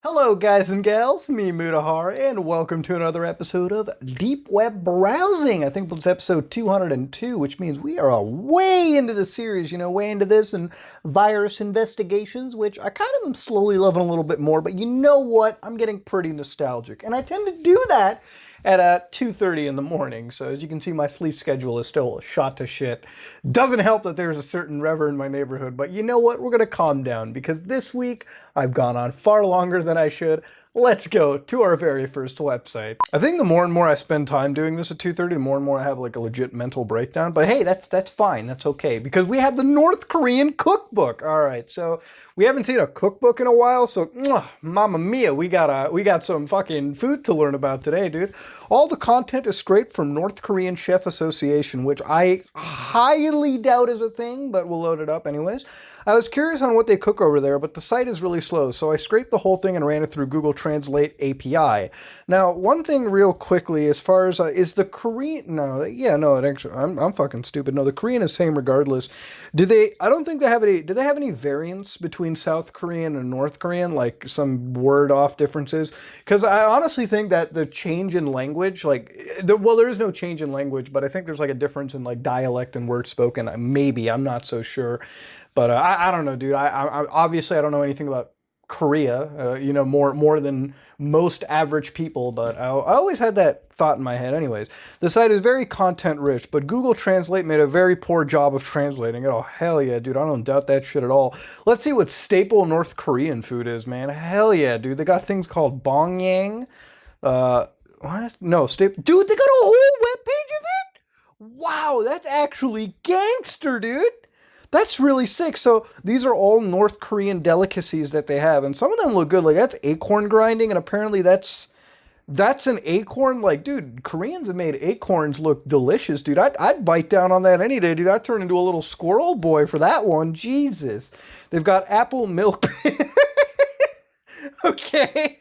Hello, guys and gals, me Mutahar, and welcome to another episode of Deep Web Browsing. I think it's episode 202, which means we are way into the series, way into this and virus investigations, which I kind of am slowly loving a little bit more, but you know what? I'm getting pretty nostalgic, and I tend to do that at 2:30 in the morning. So as you can see, my sleep schedule is still shot to shit. Doesn't help that there's a certain rever in my neighborhood, but you know what? We're gonna calm down because this week I've gone on far longer than I should. Let's go to our very first website. I think the more and more I spend time doing this at 2:30, the more and more I have like a legit mental breakdown. But hey, that's fine. That's okay because we have the North Korean cookbook. All right, so we haven't seen a cookbook in a while, so mamma mia, we got some fucking food to learn about today, dude. All the content is scraped from North Korean Chef Association, which I highly doubt is a thing, but we'll load it up anyways. I was curious on what they cook over there, but the site is really slow, so I scraped the whole thing and ran it through Google Translate API. Now, one thing real quickly, as far as is the Korean? No, yeah, no, it actually, I'm fucking stupid. No, the Korean is same regardless. Do they? I don't think they have any. Do they have any variants between South Korean and North Korean, like some word off differences? Because I honestly think that the change in language, there is no change in language, but I think there's like a difference in like dialect and word spoken. Maybe I'm not so sure. But I don't know, dude. I obviously I don't know anything about Korea, more than most average people. But I always had that thought in my head. Anyways, the site is very content rich, but Google Translate made a very poor job of translating it. Oh hell yeah, dude! I don't doubt that shit at all. Let's see what staple North Korean food is, man. Hell yeah, dude! They got things called bongyang. What? No, staple. Dude, they got a whole webpage of it. Wow, that's actually gangster, dude. That's really sick. So these are all North Korean delicacies that they have, and some of them look good. Like that's acorn grinding, and apparently that's an acorn. Like, dude, Koreans have made acorns look delicious, dude. I'd bite down on that any day, dude. I'd turn into a little squirrel boy for that one. Jesus. They've got apple milk. Okay.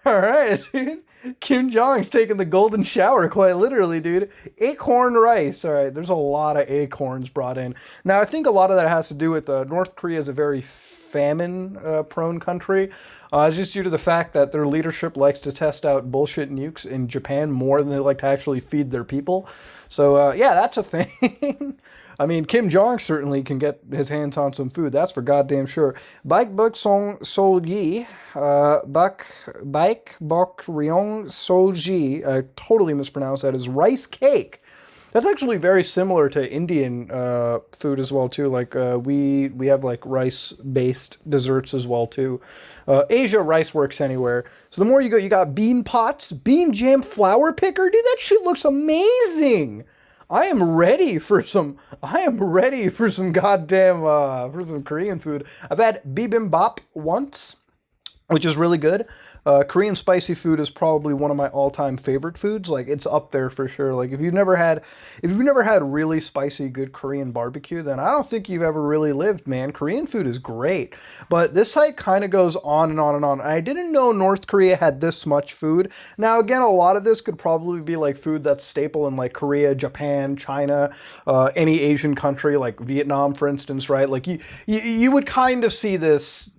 All right, dude. Kim Jong's taking the golden shower, quite literally, dude. Acorn rice. All right, there's a lot of acorns brought in. Now, I think a lot of that has to do with North Korea is a very famine-prone country. It's just due to the fact that their leadership likes to test out bullshit nukes in Japan more than they like to actually feed their people. So, yeah, that's a thing. I mean, Kim Jong certainly can get his hands on some food. That's for goddamn sure. Baek bok song sol yi, baek bok ryong sol ji. I totally mispronounced that. Is rice cake. That's actually very similar to Indian food as well too. Like we have like rice based desserts as well too. Asia rice works anywhere. So the more you go, you got bean pots, bean jam flour picker. Dude, that shit looks amazing. I am ready for some. I am ready for some goddamn for some Korean food. I've had bibimbap once, which is really good. Korean spicy food is probably one of my all-time favorite foods. Like it's up there for sure. Like if you've never had really spicy good Korean barbecue, then I don't think you've ever really lived, man. Korean food is great. But this site kind of goes on and on and on. I didn't know North Korea had this much food. Now again, a lot of this could probably be like food that's staple in like Korea, Japan, China, any Asian country like Vietnam, for instance, right? Like you would kind of see this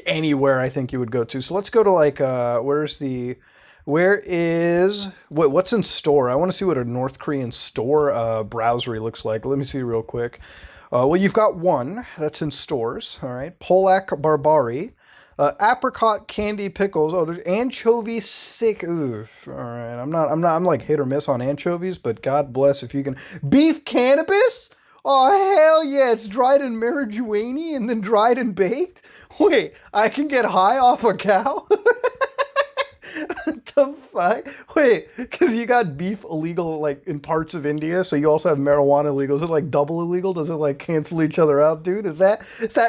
anywhere I think you would go to. So let's go to like what's in store? I want to see what a North Korean store browsery looks like. Let me see real quick. Well, you've got one that's in stores. All right, Polak Barbari, apricot candy pickles. Oh, there's anchovy sick. Oof. All right, I'm like hit or miss on anchovies, but God bless if you can. Beef cannabis. Oh, hell yeah, it's dried in marijuana and then dried and baked? Wait, I can get high off a cow? What the fuck? Wait, because you got beef illegal like in parts of India, so you also have marijuana illegal. Is it like double illegal? Does it like cancel each other out, dude? Is that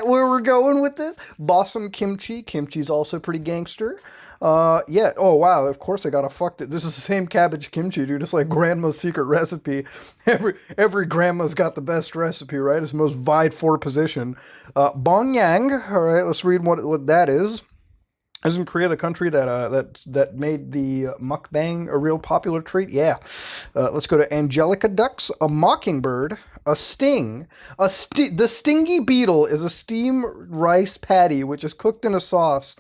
where we're going with this? Bossum kimchi. Kimchi's also pretty gangster. Yeah. Oh wow. Of course I gotta fuck it. This is the same cabbage kimchi, dude. It's like grandma's secret recipe. Every grandma's got the best recipe, right? It's the most vied for position. Bongyang. All right. Let's read what that is. Isn't Korea the country that made the mukbang a real popular treat? Yeah. Let's go to Angelica ducks, a mockingbird, a sting. The stingy beetle is a steamed rice patty which is cooked in a sauce.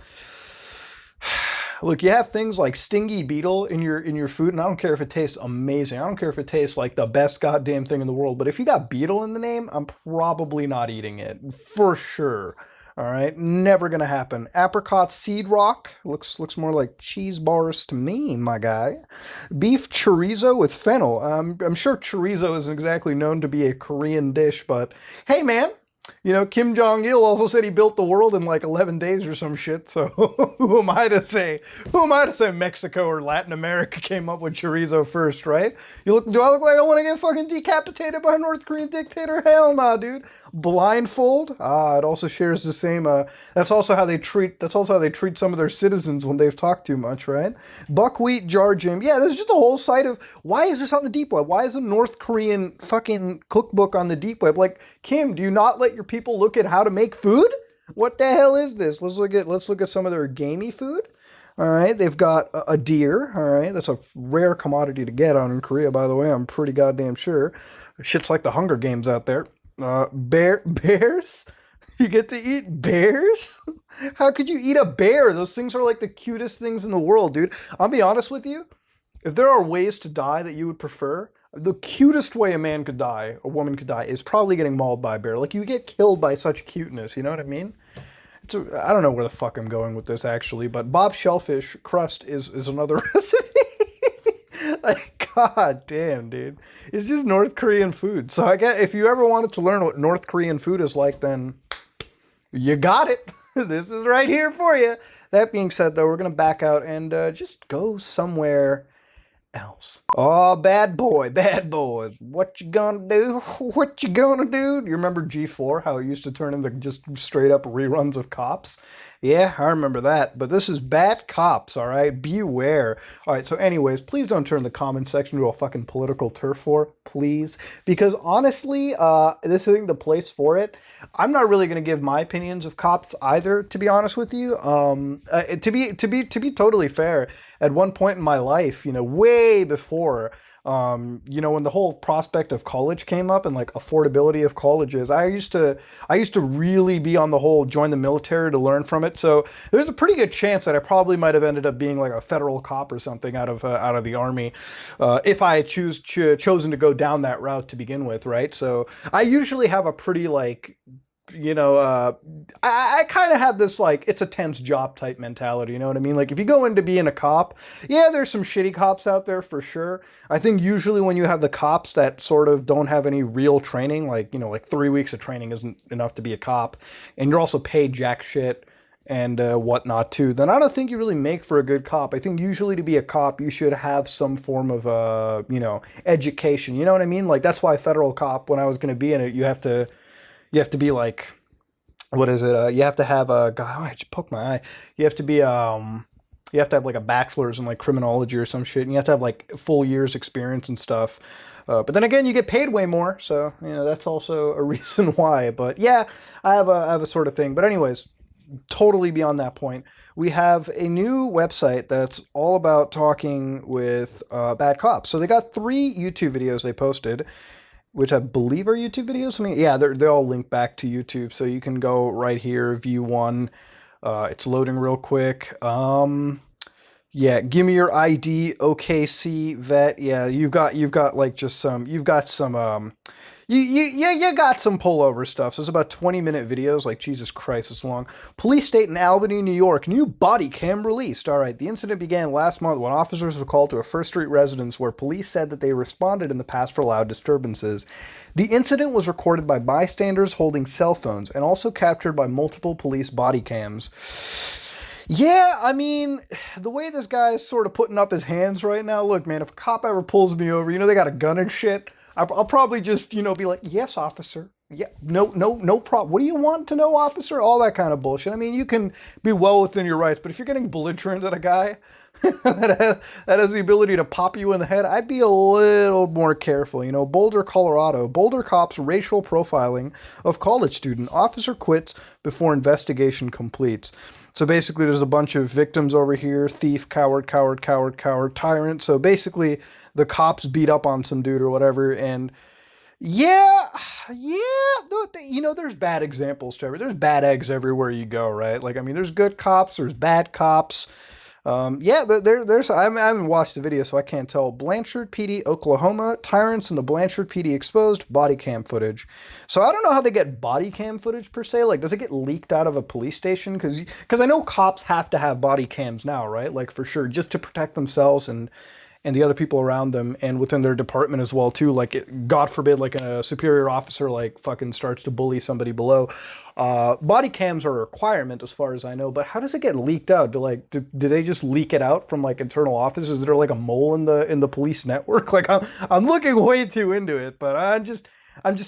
Look, you have things like stingy beetle in your food, and I don't care if it tastes amazing. I don't care if it tastes like the best goddamn thing in the world. But if you got beetle in the name, I'm probably not eating it for sure. All right, never gonna happen. Apricot seed rock looks more like cheese bars to me, my guy. Beef chorizo with fennel. I'm sure chorizo isn't exactly known to be a Korean dish, but hey, man, you know, Kim Jong Il also said he built the world in like 11 days or some shit. So who am I to say? Who am I to say Mexico or Latin America came up with chorizo first, right? Do I look like I want to get fucking decapitated by a North Korean dictator? Hell nah, dude. Blindfold. It also shares the same. That's also how they treat. That's also how they treat some of their citizens when they've talked too much, right? Buckwheat jar gym. Yeah, there's just a whole site of why is this on the deep web? Why is a North Korean fucking cookbook on the deep web? Like, Kim, do you not let your people look at how to make food? What the hell is this? Let's look at some of their gamey food. All right, they've got a deer. All right, that's a rare commodity to get out in Korea, by the way. I'm pretty goddamn sure. Shit's like the Hunger Games out there. Bears. You get to eat bears? How could you eat a bear? Those things are like the cutest things in the world, dude. I'll be honest with you. If there are ways to die that you would prefer, the cutest way a man could die, a woman could die, is probably getting mauled by a bear. Like, you get killed by such cuteness, you know what I mean? I don't know where the fuck I'm going with this, actually, but Bob's Shellfish Crust is another recipe. Like, god damn, dude. It's just North Korean food. So I guess if you ever wanted to learn what North Korean food is like, then you got it. This is right here for you. That being said, though, we're going to back out and just go somewhere else. Oh, bad boy, bad boy. What you gonna do? What you gonna do? Do you remember G4, how it used to turn into just straight up reruns of Cops? Yeah, I remember that. But this is Bad Cops, all right? Beware. All right, so anyways, please don't turn the comment section to a fucking political turf war, please. Because honestly, this isn't the place for it. I'm not really going to give my opinions of Cops either, to be honest with you. To be totally fair, at one point in my life, you know, way before, you know, when the whole prospect of college came up and like affordability of colleges, I used to really be on the whole join the military to learn from it. So there's a pretty good chance that I probably might have ended up being like a federal cop or something out of the army, if I had chosen to go down that route to begin with, right? So I usually have a pretty like, you know, I kind of have this like it's a tense job type mentality, you know what I mean? Like if you go into being a cop, yeah, there's some shitty cops out there for sure. I think usually when you have the cops that sort of don't have any real training, like, you know, like 3 weeks of training isn't enough to be a cop, and you're also paid jack shit and whatnot too, then I don't think you really make for a good cop. I think usually to be a cop, you should have some form of, you know, education. You know what I mean? Like that's why federal cop, when I was going to be in it, you have to be like, what is it? You have to have a, God, I just poked my eye. You have to be, you have to have like a bachelor's in like criminology or some shit. And you have to have like full years experience and stuff. But then again, you get paid way more. So, you know, that's also a reason why. But yeah, I have a sort of thing. But anyways, totally beyond that point. We have a new website that's all about talking with bad cops. So they got 3 YouTube videos they posted, which I believe are YouTube videos. I mean, yeah, they're all linked back to YouTube, so you can go right here, view one. It's loading real quick. Yeah, give me your ID, OKC vet. Yeah, you've got like just some, you got some pullover stuff. So it's about 20-minute videos. Like, Jesus Christ, it's long. Police state in Albany, New York. New body cam released. All right, the incident began last month when officers were called to a First Street residence where police said that they responded in the past for loud disturbances. The incident was recorded by bystanders holding cell phones and also captured by multiple police body cams. Yeah, I mean, the way this guy is sort of putting up his hands right now, look, man, if a cop ever pulls me over, you know, they got a gun and shit, I'll probably just, you know, be like, yes, officer. Yeah, no problem. What do you want to know, officer? All that kind of bullshit. I mean, you can be well within your rights, but if you're getting belligerent at a guy that has the ability to pop you in the head, I'd be a little more careful. You know, Boulder, Colorado. Boulder cops racial profiling of college student. Officer quits before investigation completes. So basically, there's a bunch of victims over here. Thief, coward, tyrant. So basically, the cops beat up on some dude or whatever. And yeah, Yeah, there's bad examples, Trevor. There's bad eggs everywhere you go, right? Like, I mean, there's good cops, there's bad cops. Yeah, there's. I haven't watched the video, so I can't tell. Blanchard PD, Oklahoma, tyrants in the Blanchard PD exposed body cam footage. So I don't know how they get body cam footage per se. Like, does it get leaked out of a police station? Because I know cops have to have body cams now, right? Like for sure, just to protect themselves and the other people around them and within their department as well too. Like, God forbid, like a superior officer like fucking starts to bully somebody below. Body cams are a requirement as far as I know, but how does it get leaked out? Do they just leak it out from like internal offices? Is there like a mole in the police network? Like, I'm looking way too into it, but I'm just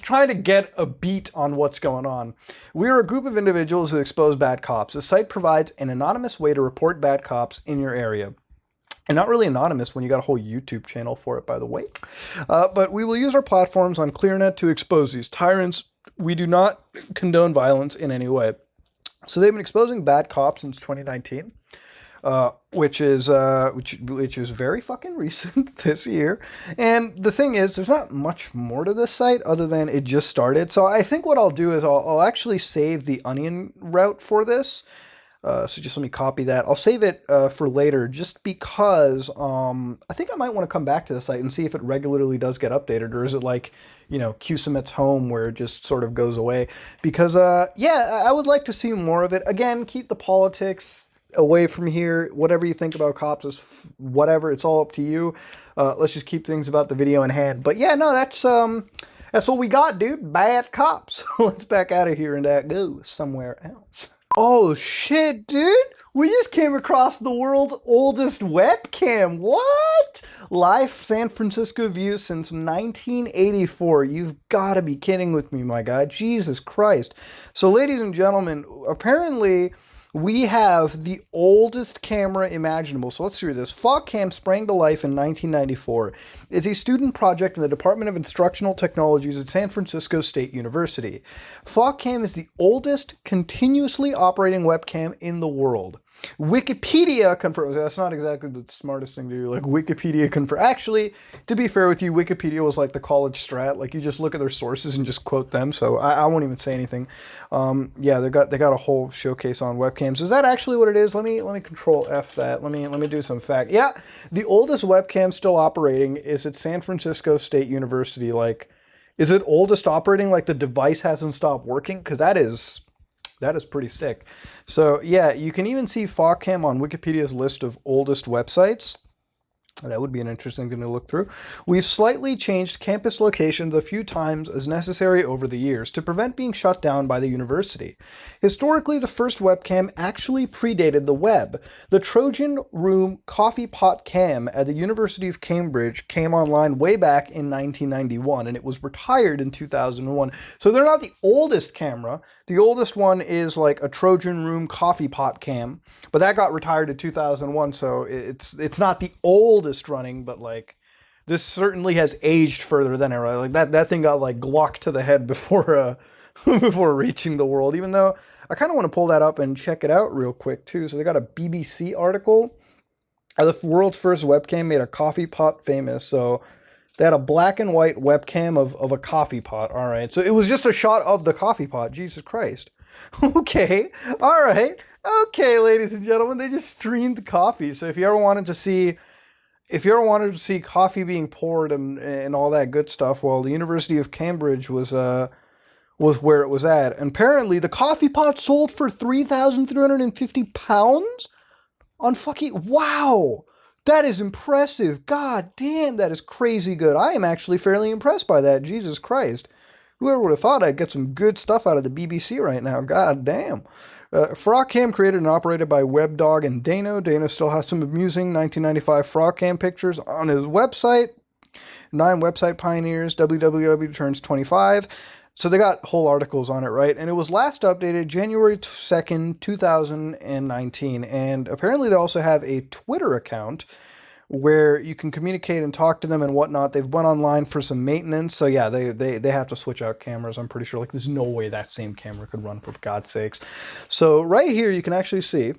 trying to get a beat on what's going on. We are a group of individuals who expose bad cops. The site provides an anonymous way to report bad cops in your area. And not really anonymous when you got a whole YouTube channel for it, by the way. But we will use our platforms on ClearNet to expose these tyrants. We do not condone violence in any way. So they've been exposing bad cops since 2019, which is very fucking recent this year. And the thing is, there's not much more to this site other than it just started. So I think what I'll do is I'll actually save the Onion route for this. So just let me copy that. I'll save it for later just because I think I might want to come back to the site and see if it regularly does get updated, or is it like, QSubmit's home where it just sort of goes away. Because, yeah, I would like to see more of it. Again, keep the politics away from here. Whatever you think about cops is whatever. It's all up to you. Let's just keep things about the video in hand. But yeah, no, that's what we got, dude. Bad cops. Let's back out of here and go somewhere else. Oh shit, dude! We just came across the world's oldest webcam. What? Live San Francisco view since 1984. You've got to be kidding with me, my guy. Jesus Christ. So, ladies and gentlemen, apparently we have the oldest camera imaginable. So let's do this. Webcam sprang to life in 1994. It's a student project in the Department of Instructional Technologies at San Francisco State University. Webcam is the oldest continuously operating webcam in the world. Wikipedia confirms. That's not exactly the smartest thing to do. Like, Wikipedia confirms. Actually, to be fair with you, Wikipedia was like the college strat. Like, you just look at their sources and just quote them. So I won't even say anything. Yeah, they got a whole showcase on webcams. Is that actually what it is? Let me control F that. Let me do some fact. Yeah, the oldest webcam still operating is at San Francisco State University. Like, is it oldest operating? Like, the device hasn't stopped working? Because that is pretty sick. So yeah, you can even see Webcam on Wikipedia's list of oldest websites. That would be an interesting thing to look through. We've slightly changed campus locations a few times as necessary over the years to prevent being shut down by the university. Historically, the first webcam actually predated the web. The Trojan Room Coffee Pot Cam at the University of Cambridge came online way back in 1991, and it was retired in 2001. So they're not the oldest camera. The oldest one is like a Trojan Room Coffee Pot Cam, but that got retired in 2001, so it's not the oldest running, but like this certainly has aged further than it, right? Like that thing got like glocked to the head before before reaching the world, even though I kind of want to pull that up and check it out real quick too. So they got a BBC article. The world's first webcam made a coffee pot famous. So they had a black and white webcam of a coffee pot. All right. So it was just a shot of the coffee pot. Jesus Christ. Okay. All right. Okay, ladies and gentlemen, they just streamed coffee. So if you ever wanted to see coffee being poured and all that good stuff, well, the University of Cambridge was where it was at. And apparently the coffee pot sold for £3,350 on fucking, wow. That is impressive. God damn, that is crazy good. I am actually fairly impressed by that. Jesus Christ. Whoever would have thought I'd get some good stuff out of the BBC right now. God damn. Webcam created and operated by WebDog and Dano. Dano still has some amusing 1995 Webcam pictures on his website. 9 website pioneers. WWW turns 25. So they got whole articles on it, right? And it was last updated January 2nd, 2019. And apparently they also have a Twitter account where you can communicate and talk to them and whatnot. They've went online for some maintenance. So yeah, they have to switch out cameras. I'm pretty sure, like, there's no way that same camera could run, for God's sakes. So right here, you can actually see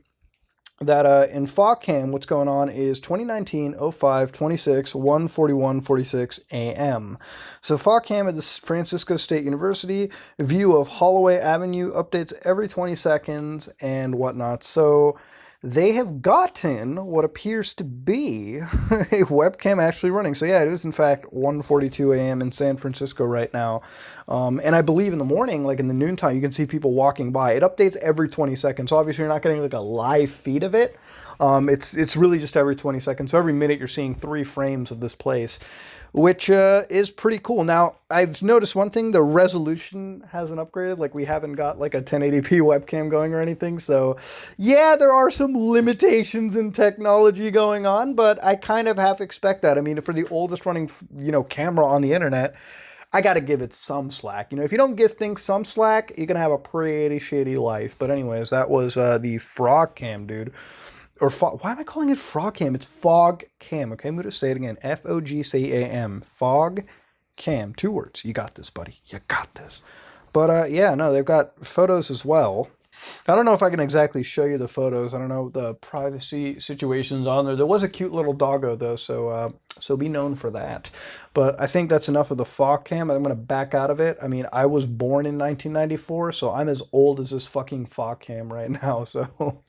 that in FOCAM, what's going on is 2019 05 26 141 46 a.m. So FOCAM at the Francisco State University, view of Holloway Avenue, updates every 20 seconds and whatnot. So they have gotten what appears to be a webcam actually running. So yeah, it is in fact 1:42 a.m. in San Francisco right now. And I believe in the morning, like in the noontime, you can see people walking by. It updates every 20 seconds. So obviously you're not getting like a live feed of it. It's really just every 20 seconds. So every minute you're seeing 3 frames of this place, which is pretty cool. Now, I've noticed one thing, the resolution hasn't upgraded. Like we haven't got like a 1080p webcam going or anything. So yeah, there are some limitations in technology going on, but I kind of half expect that. I mean, for the oldest running, camera on the internet, I got to give it some slack. If you don't give things some slack, you're going to have a pretty shady life. But anyways, that was the frog cam, dude. Why am I calling it frog cam? It's fog cam. Okay, I'm going to say it again. FOGCAM. Fog cam. 2 words. You got this, buddy. You got this. But yeah, no, they've got photos as well. I don't know if I can exactly show you the photos. I don't know the privacy situations on there. There was a cute little doggo though, so be known for that. But I think that's enough of the fog cam. I'm going to back out of it. I mean, I was born in 1994, so I'm as old as this fucking fog cam right now. So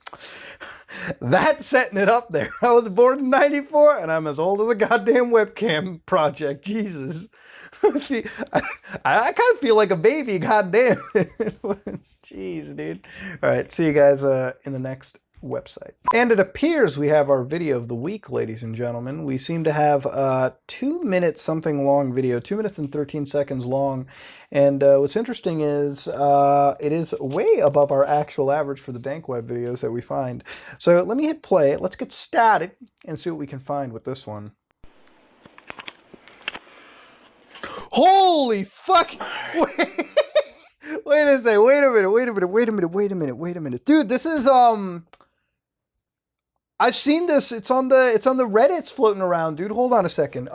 that's setting it up there. I was born in 94, and I'm as old as a goddamn webcam project. Jesus. See, I kind of feel like a baby, goddamn. Jeez, dude. All right, see you guys in the next website. And it appears we have our video of the week, ladies and gentlemen. We seem to have a 2 minute something long video, 2 minutes and 13 seconds long. And what's interesting is it is way above our actual average for the dank web videos that we find. So let me hit play. Let's get started and see what we can find with this one. Holy fuck! Wait a second, wait a minute. Dude, this is, I've seen this, it's on the Reddits floating around, dude. Hold on a second.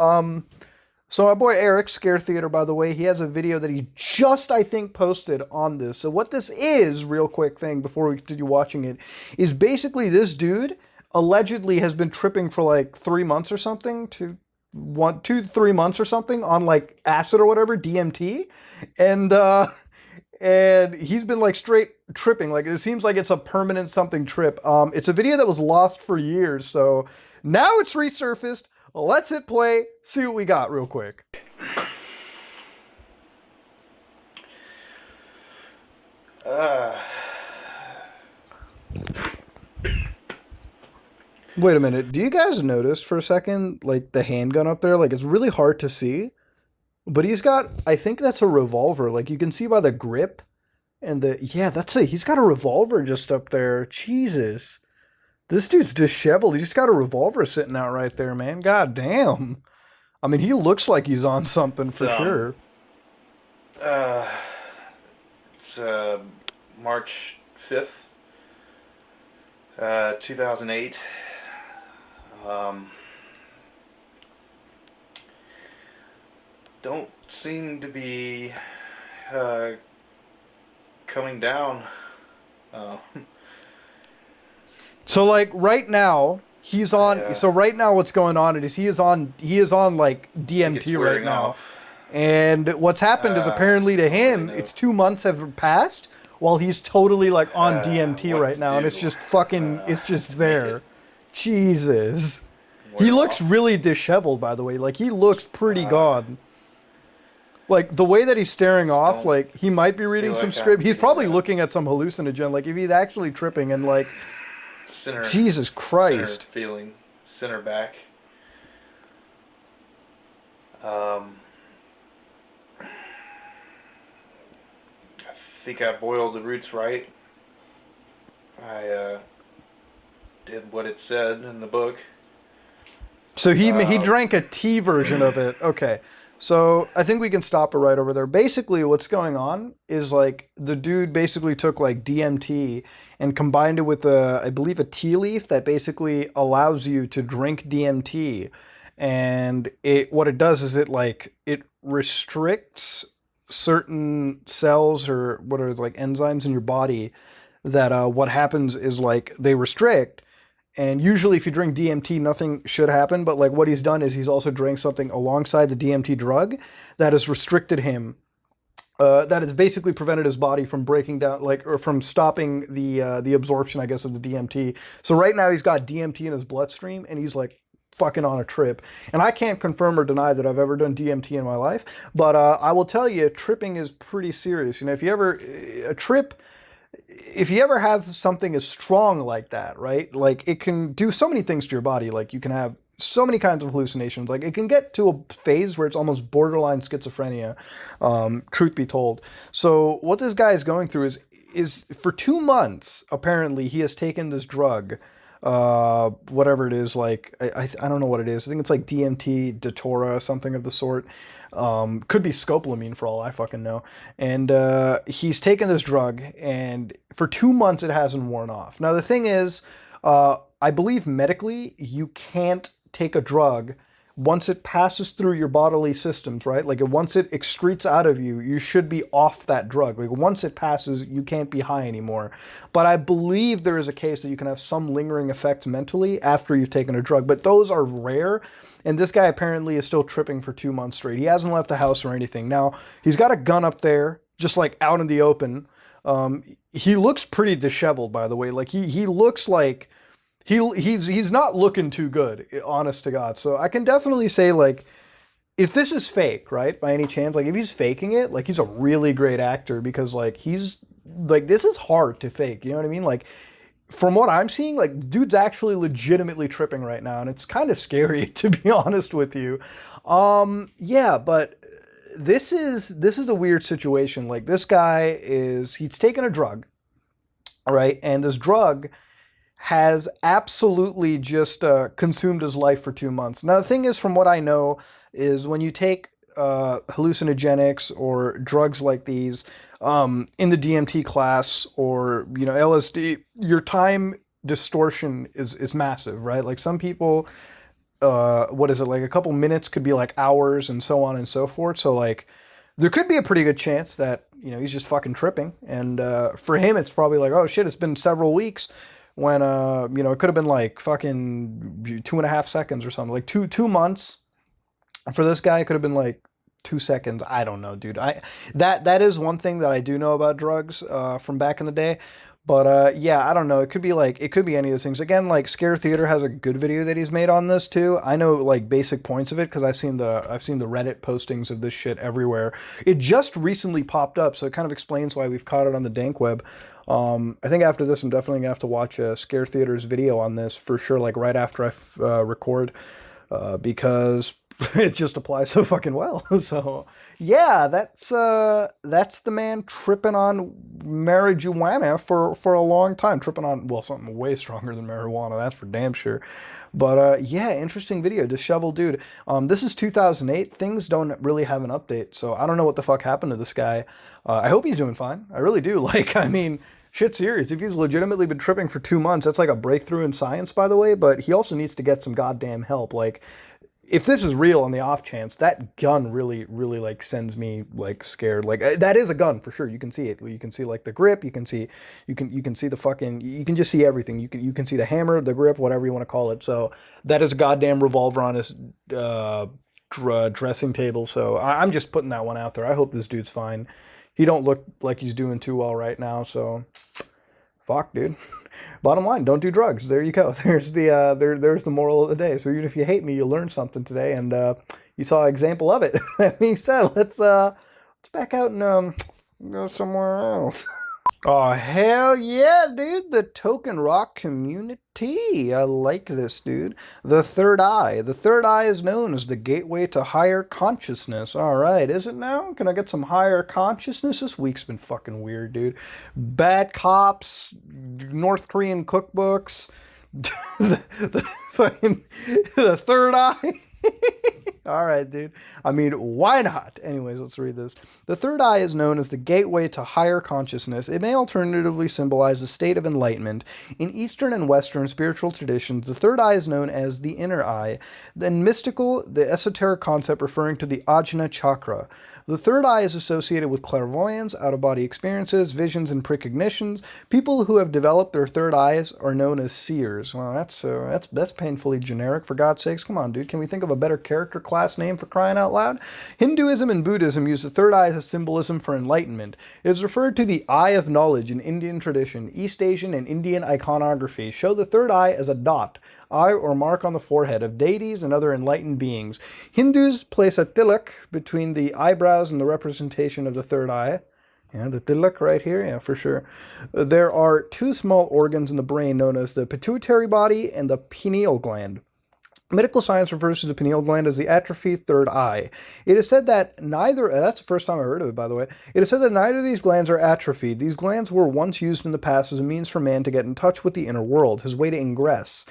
So our boy Eric, Scare Theater, by the way, he has a video that he just, I think, posted on this. So what this is, real quick thing, before we continue watching it, is basically this dude allegedly has been tripping for like 3 months or something, 2 to 3 months or something on like acid or whatever, DMT. And he's been like straight tripping. Like it seems like it's a permanent something trip. It's a video that was lost for years. So now it's resurfaced. Let's hit play, see what we got real quick. Wait a minute. Do you guys notice for a second, like the handgun up there? Like it's really hard to see, but he's got, I think that's a revolver. Like you can see by the grip and yeah, that's it. He's got a revolver just up there. Jesus. This dude's disheveled. He's just got a revolver sitting out right there, man. God damn. I mean, he looks like he's on something for sure. It's March 5th, 2008. Don't seem to be coming down. So like right now he's on. So right now what's going on is he is on like DMT right now. Off. And what's happened is apparently to him it's 2 months have passed while he's totally like on DMT right now, and it's just fucking it's just there. Jesus. He looks really disheveled, by the way. Like he looks pretty gone. Like the way that he's staring off, like he might be reading some script. He's probably looking at some hallucinogen. Like if he's actually tripping and like, Jesus Christ. Center feeling, center back. I think I boiled the roots right. I did what it said in the book. So he drank a tea version of it. Okay. So I think we can stop it right over there. Basically what's going on is like the dude basically took like DMT and combined it with I believe a tea leaf that basically allows you to drink DMT. And what it does is it restricts certain cells or what are like enzymes in your body that what happens is like they restrict. And usually, if you drink DMT, nothing should happen. But like what he's done is he's also drank something alongside the DMT drug that has restricted him. That has basically prevented his body from breaking down, like, or from stopping the absorption, I guess, of the DMT. So right now he's got DMT in his bloodstream, and he's like fucking on a trip. And I can't confirm or deny that I've ever done DMT in my life, but I will tell you, tripping is pretty serious. You know, if you ever a trip if you ever have something as strong like that, right? Like it can do so many things to your body. Like you can have so many kinds of hallucinations. Like it can get to a phase where it's almost borderline schizophrenia, truth be told. So what this guy is going through is for 2 months, apparently he has taken this drug, whatever it is, like, I don't know what it is. I think it's like DMT, Datora, something of the sort. Could be scopolamine for all I fucking know. And he's taken this drug, and for 2 months it hasn't worn off. Now the thing is, I believe medically you can't take a drug once it passes through your bodily systems, right? Like once it excretes out of you, you should be off that drug. Like once it passes, you can't be high anymore. But I believe there is a case that you can have some lingering effects mentally after you've taken a drug, but those are rare. And this guy apparently is still tripping for 2 months straight. He hasn't left the house or anything. Now, he's got a gun up there, just like out in the open. He looks pretty disheveled, by the way. Like he looks like he's not looking too good, honest to God. So I can definitely say, like, if this is fake, right, by any chance, like if he's faking it, like he's a really great actor, because like he's like, this is hard to fake. You know what I mean? Like from what I'm seeing, like dude's actually legitimately tripping right now, and it's kind of scary to be honest with you. Yeah, but this is a weird situation. Like this guy he's taken a drug, all right, and this drug has absolutely just consumed his life for 2 months. Now, the thing is, from what I know, is when you take hallucinogenics or drugs like these in the DMT class, or LSD, your time distortion is massive, right? Like some people, what is it, like a couple minutes could be like hours, and so on and so forth. So like there could be a pretty good chance that he's just fucking tripping, and for him it's probably like, oh shit, it's been several weeks, when it could have been like fucking 2.5 seconds or something. Like 2 months for this guy, it could have been like 2 seconds. I don't know, dude. That is one thing that I do know about drugs from back in the day. But yeah, I don't know. It could be any of those things. Again, like Scare Theater has a good video that he's made on this too. I know like basic points of it because I've seen the Reddit postings of this shit everywhere. It just recently popped up, so it kind of explains why we've caught it on the dank web. I think after this, I'm definitely gonna have to watch Scare Theater's video on this for sure, like right after I record, because it just applies so fucking well. So yeah, that's the man tripping on marijuana for a long time, tripping on, well, something way stronger than marijuana, that's for damn sure. But yeah, interesting video, disheveled dude. This is 2008. Things don't really have an update, so I don't know what the fuck happened to this guy. I hope he's doing fine. I really do. Like, I mean, shit serious. If he's legitimately been tripping for 2 months, that's like a breakthrough in science, by the way. But he also needs to get some goddamn help. Like, if this is real on the off chance, that gun really, really like sends me like scared. Like that is a gun for sure. You can see it. You can see like the grip. You can see the fucking. You can just see everything. You can see the hammer, the grip, whatever you want to call it. So that is a goddamn revolver on his dressing table. So I'm just putting that one out there. I hope this dude's fine. He don't look like he's doing too well right now. So fuck, dude. Bottom line, don't do drugs. There you go. There's the moral of the day. So even if you hate me, you learned something today, and you saw an example of it. That being said, let's back out and go somewhere else. Oh, hell yeah, dude. The token rock community. I like this, dude. The third eye. The third eye is known as the gateway to higher consciousness. All right, is it now? Can I get some higher consciousness? This week's been fucking weird, dude. Bad cops, North Korean cookbooks, the third eye. All right, dude. I mean, why not? Anyways, let's read this. The third eye is known as the gateway to higher consciousness. It may alternatively symbolize a state of enlightenment. In Eastern and Western spiritual traditions, the third eye is known as the inner eye. In mystical, the esoteric concept referring to the Ajna chakra. The third eye is associated with clairvoyance, out-of-body experiences, visions, and precognitions. People who have developed their third eyes are known as seers. Well, that's painfully generic. For God's sakes, come on, dude. Can we think of a better character class name for crying out loud? Hinduism and Buddhism use the third eye as a symbolism for enlightenment. It is referred to the eye of knowledge in Indian tradition. East Asian and Indian iconography show the third eye as a dot, eye or mark on the forehead of deities and other enlightened beings. Hindus place a tilak between the eyebrows and the representation of the third eye. Yeah, the tilak right here, yeah, for sure. There are two small organs in the brain known as the pituitary body and the pineal gland. Medical science refers to the pineal gland as the atrophied third eye. It is said that neither, that's the first time I heard of it, by the way. It is said that neither of these glands are atrophied. These glands were once used in the past as a means for man to get in touch with the inner world, his way to ingress.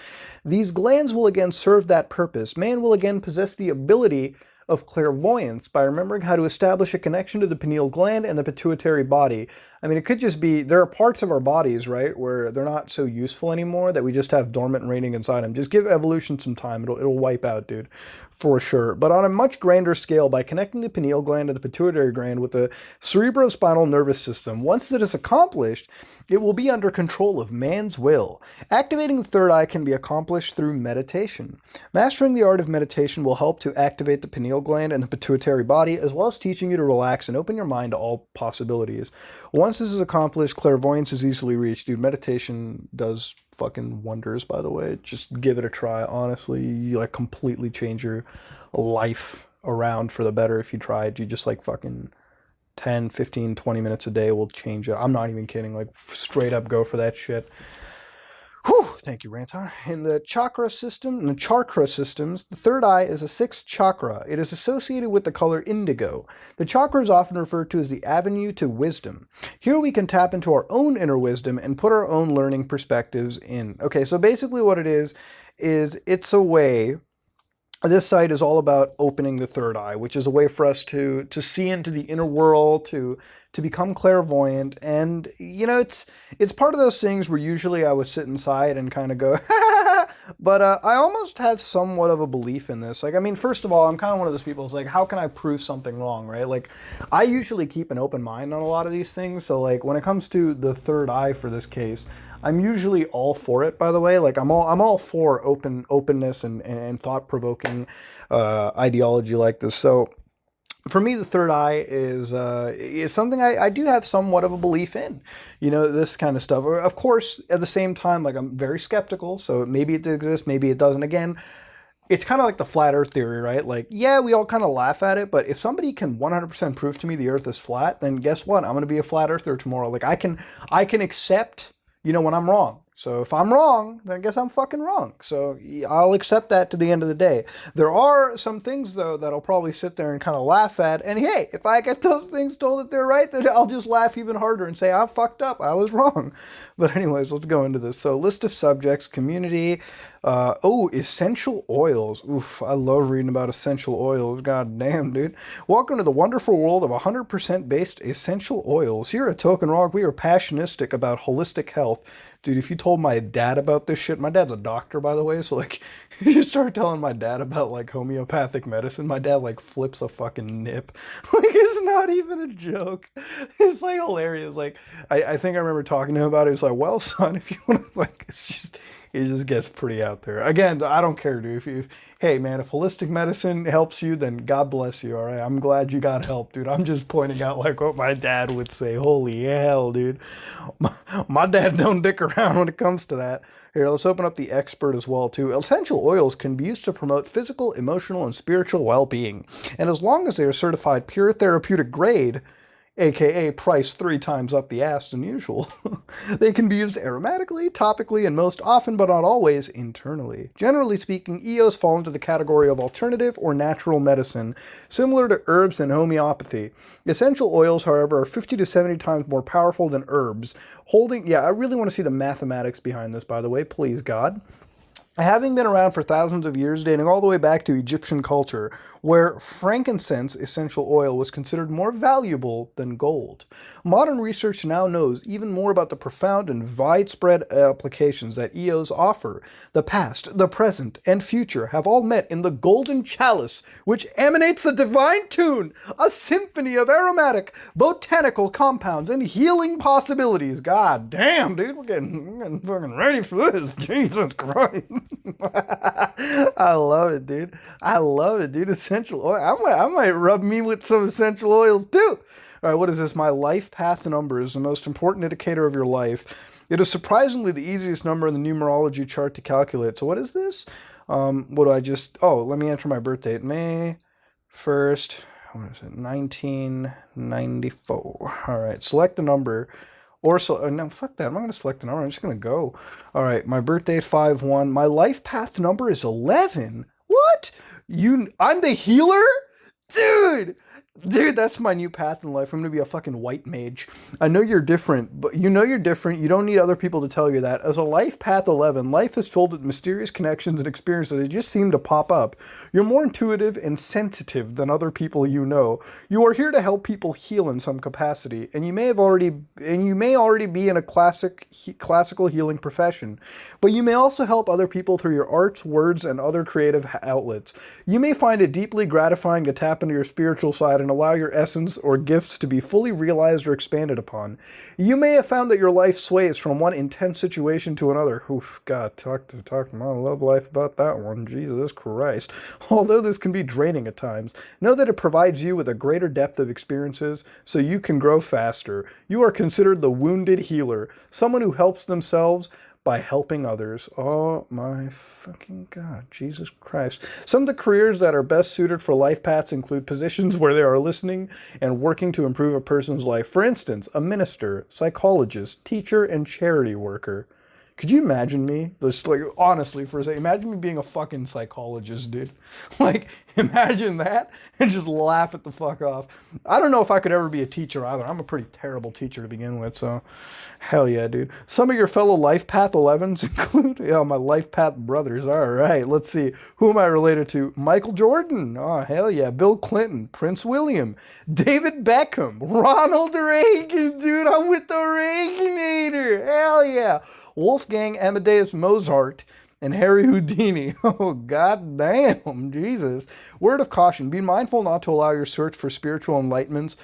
These glands will again serve that purpose. Man will again possess the ability of clairvoyance by remembering how to establish a connection to the pineal gland and the pituitary body. I mean, it could just be, there are parts of our bodies, right, where they're not so useful anymore that we just have dormant reigning inside them. Just give evolution some time. It'll wipe out, dude, for sure. But on a much grander scale, by connecting the pineal gland to the pituitary gland with the cerebrospinal nervous system, once that is accomplished, it will be under control of man's will. Activating the third eye can be accomplished through meditation. Mastering the art of meditation will help to activate the pineal gland and the pituitary body, as well as teaching you to relax and open your mind to all possibilities. Once this is accomplished, clairvoyance is easily reached. Dude, meditation does fucking wonders, by the way. Just give it a try, honestly. You, like, completely change your life around for the better if you try it. You just, like, fucking 10, 15, 20 minutes a day will change it. I'm not even kidding. Like, straight up go for that shit. Whew, thank you, Rantar. In the chakra systems, the third eye is a sixth chakra. It is associated with the color indigo. The chakra is often referred to as the avenue to wisdom. Here we can tap into our own inner wisdom and put our own learning perspectives in. Okay, so basically what it is it's a way. This site is all about opening the third eye, which is a way for us to see into the inner world, to become clairvoyant. And, you know, it's part of those things where usually I would sit inside and kind of go, but I almost have somewhat of a belief in this. Like, I mean, first of all, I'm kind of one of those people who's like, how can I prove something wrong, right? Like, I usually keep an open mind on a lot of these things. So, like, when it comes to the third eye for this case, I'm usually all for it, by the way. Like, I'm all for openness and thought-provoking ideology like this. So for me, the third eye is something I do have somewhat of a belief in. You know, this kind of stuff. Of course, at the same time, like, I'm very skeptical. So maybe it exists, maybe it doesn't. Again, it's kind of like the flat earth theory, right? Like, yeah, we all kind of laugh at it, but if somebody can 100% prove to me the earth is flat, then guess what? I'm going to be a flat earther tomorrow. Like, I can accept, you know, when I'm wrong. So if I'm wrong, then I guess I'm fucking wrong. So I'll accept that to the end of the day. There are some things, though, that I'll probably sit there and kind of laugh at. And hey, if I get those things told that they're right, then I'll just laugh even harder and say, I fucked up. I was wrong. But anyways, let's go into this. So list of subjects, community. Essential oils. Oof, I love reading about essential oils. God damn, dude. Welcome to the wonderful world of 100% based essential oils. Here at Token Rock, we are passionistic about holistic health. Dude, if you told my dad about this shit, my dad's a doctor, by the way, so, like, if you start telling my dad about, like, homeopathic medicine, my dad, like, flips a fucking nip. Like, it's not even a joke. It's, like, hilarious. Like, I think I remember talking to him about it. He's like, well, son, if you want to, like, it just gets pretty out there. Again, I don't care, dude. Hey, man, if holistic medicine helps you, then God bless you, all right? I'm glad you got help, dude. I'm just pointing out, like, what my dad would say. Holy hell, dude. My dad don't dick around when it comes to that. Here, let's open up the expert as well, too. Essential oils can be used to promote physical, emotional, and spiritual well-being. And as long as they are certified pure therapeutic grade, aka price 3 times up the ass than usual. They can be used aromatically, topically, and most often, but not always, internally. Generally speaking, EOs fall into the category of alternative or natural medicine, similar to herbs and homeopathy. Essential oils, however, are 50 to 70 times more powerful than herbs. I really want to see the mathematics behind this, by the way, please, God. Having been around for thousands of years, dating all the way back to Egyptian culture, where frankincense essential oil was considered more valuable than gold. Modern research now knows even more about the profound and widespread applications that EOs offer. The past, the present, and future have all met in the golden chalice, which emanates a divine tune, a symphony of aromatic, botanical compounds, and healing possibilities. God damn, dude, we're getting fucking ready for this. Jesus Christ. I love it, dude. I love it, dude. Essential oil. I might rub me with some essential oils too. All right, what is this? My life path number is the most important indicator of your life. It is surprisingly the easiest number in the numerology chart to calculate. So what is this? What do I just... Oh, let me enter my birth date. May 1st, what is it? 1994. All right, select a number. Or so, no, fuck that. I'm not going to select a number. I'm just going to go. All right, my birthday 5/1. My life path number is 11. What? I'm the healer? Dude! Dude, that's my new path in life. I'm going to be a fucking white mage. I know you're different, but you know you're different. You don't need other people to tell you that. As a life path 11, life is filled with mysterious connections and experiences that just seem to pop up. You're more intuitive and sensitive than other people you know. You are here to help people heal in some capacity, and you may already be in a classical healing profession. But you may also help other people through your arts, words, and other creative outlets. You may find it deeply gratifying to tap into your spiritual side and allow your essence or gifts to be fully realized or expanded upon. You may have found that your life sways from one intense situation to another. Oof, God, talk to my love life about that one. Jesus Christ. Although this can be draining at times, know that it provides you with a greater depth of experiences so you can grow faster. You are considered the wounded healer, someone who helps themselves by helping others. Oh my fucking God, Jesus Christ. Some of the careers that are best suited for life paths include positions where they are listening and working to improve a person's life. For instance, a minister, psychologist, teacher, and charity worker. Could you imagine me? Just like, honestly, for a second, imagine me being a fucking psychologist, dude. Like, imagine that and just laugh it the fuck off. I don't know if I could ever be a teacher either. I'm a pretty terrible teacher to begin with, so hell yeah, dude. Some of your fellow Life Path 11s include, my Life Path brothers. All right, let's see. Who am I related to? Michael Jordan. Oh, hell yeah. Bill Clinton. Prince William. David Beckham. Ronald Reagan, dude. I'm with the Reaganator. Hell yeah. Wolfgang Amadeus Mozart, and Harry Houdini. Oh, god damn, Jesus. Word of caution, be mindful not to allow your search for spiritual enlightenments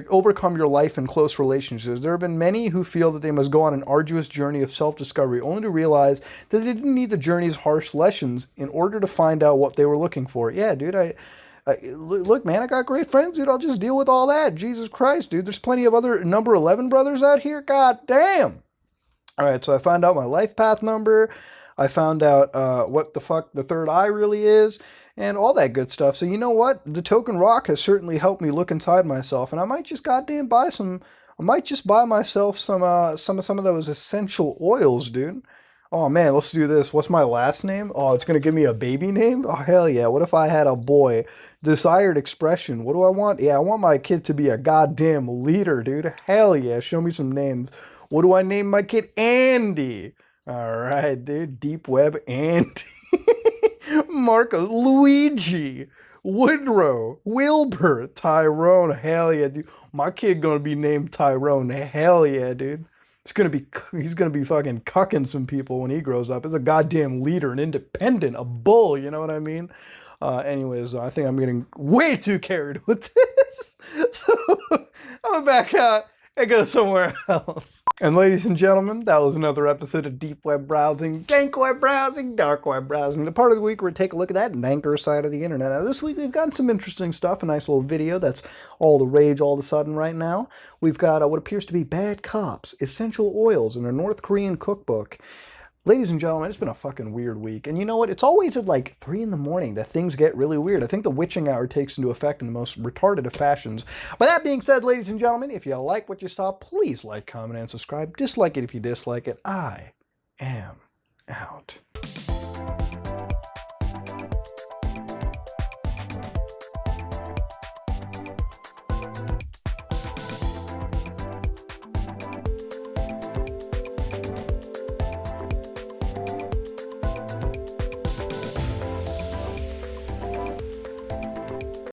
overcome your life and close relationships. There have been many who feel that they must go on an arduous journey of self-discovery, only to realize that they didn't need the journey's harsh lessons in order to find out what they were looking for. Yeah, dude, look, man, I got great friends, dude. I'll just deal with all that. Jesus Christ, dude. There's plenty of other number 11 brothers out here. God damn. All right, so I found out my life path number. I found out what the fuck the third eye really is, and all that good stuff. So you know what? The token rock has certainly helped me look inside myself, and I might just goddamn buy some. I might just buy myself some of those essential oils, dude. Oh man, let's do this. What's my last name? Oh, it's gonna give me a baby name? Oh hell yeah. What if I had a boy? Desired expression. What do I want? Yeah, I want my kid to be a goddamn leader, dude. Hell yeah. Show me some names. What do I name my kid? Andy. All right, dude. Deep Web Andy. Marco. Luigi. Woodrow. Wilbur. Tyrone. Hell yeah, dude. My kid gonna be named Tyrone. Hell yeah, dude. He's gonna be fucking cucking some people when he grows up. He's a goddamn leader, an independent, a bull, you know what I mean? Anyways, I think I'm getting way too carried with this. So I'm back out and go somewhere else. And ladies and gentlemen, that was another episode of Deep Web Browsing, Dank Web Browsing, Dark Web Browsing. The part of the week where we take a look at that danker side of the internet. Now this week we've got some interesting stuff, a nice little video that's all the rage all of a sudden right now. We've got what appears to be bad cops, essential oils in a North Korean cookbook. Ladies and gentlemen, it's been a fucking weird week. And you know what? It's always at like 3 in the morning that things get really weird. I think the witching hour takes into effect in the most retarded of fashions. But that being said, ladies and gentlemen, if you like what you saw, please like, comment, and subscribe. Dislike it if you dislike it. I am out.